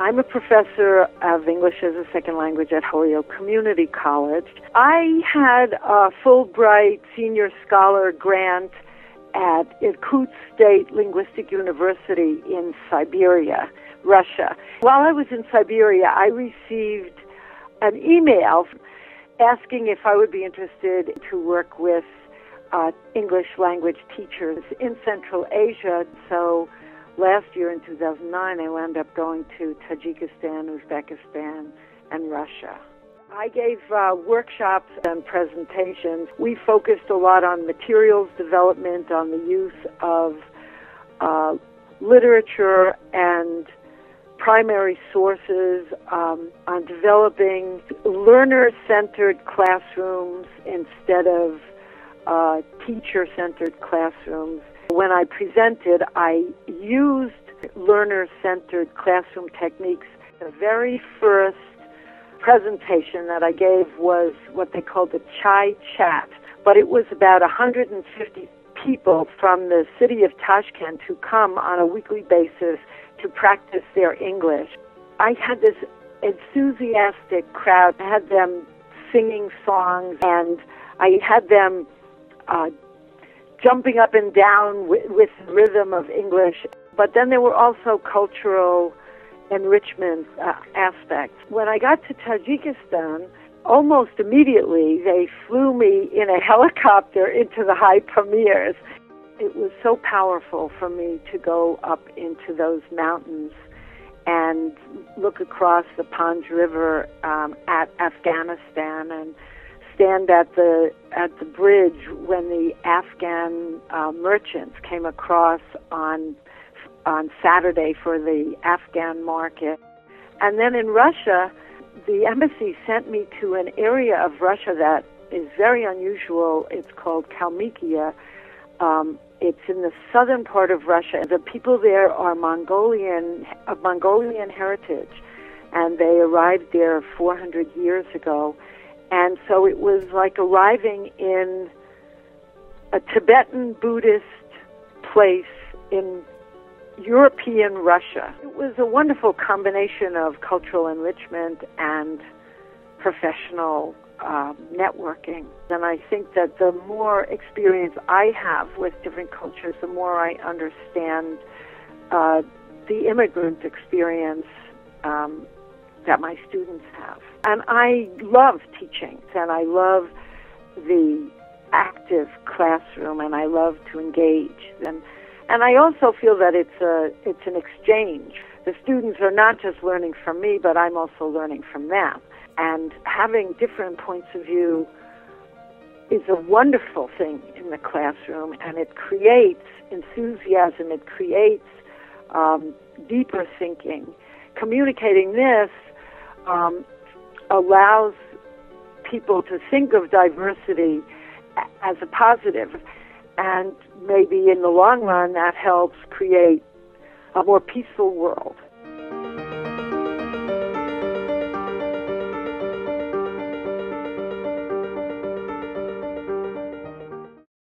I'm a professor of English as a second language at Holyoke Community College. I had a Fulbright Senior Scholar grant at Irkutsk State Linguistic University in Siberia, Russia. While I was in Siberia, I received an email asking if I would be interested to work with English language teachers in Central Asia. So last year in 2009, I wound up going to Tajikistan, Uzbekistan, and Russia. I gave workshops and presentations. We focused a lot on materials development, on the use of literature and primary sources, on developing learner-centered classrooms instead of teacher-centered classrooms. When I presented, I used learner-centered classroom techniques. The very first presentation that I gave was what they called the Chai Chat, but it was about 150 people from the city of Tashkent who come on a weekly basis to practice their English. I had this enthusiastic crowd. I had them singing songs, and I had them jumping up and down with the rhythm of English. But then there were also cultural enrichment aspects. When I got to Tajikistan, almost immediately they flew me in a helicopter into the high Pamirs. It was so powerful for me to go up into those mountains and look across the Panj River at Afghanistan and stand at the bridge when the Afghan merchants came across on Saturday for the Afghan market. And then in Russia, the embassy sent me to an area of Russia that is very unusual. It's called Kalmykia. It's in the southern part of Russia. The people there are of Mongolian heritage, and they arrived there 400 years ago. And so it was like arriving in a Tibetan Buddhist place in European Russia. It was a wonderful combination of cultural enrichment and professional networking. And I think that the more experience I have with different cultures, the more I understand the immigrant experience that my students have. And I love teaching, and I love the active classroom, and I love to engage. And I also feel that it's an exchange. The students are not just learning from me, but I'm also learning from them. And having different points of view is a wonderful thing in the classroom, and it creates enthusiasm, it creates deeper thinking. Communicating this allows people to think of diversity as a positive, and maybe in the long run that helps create a more peaceful world.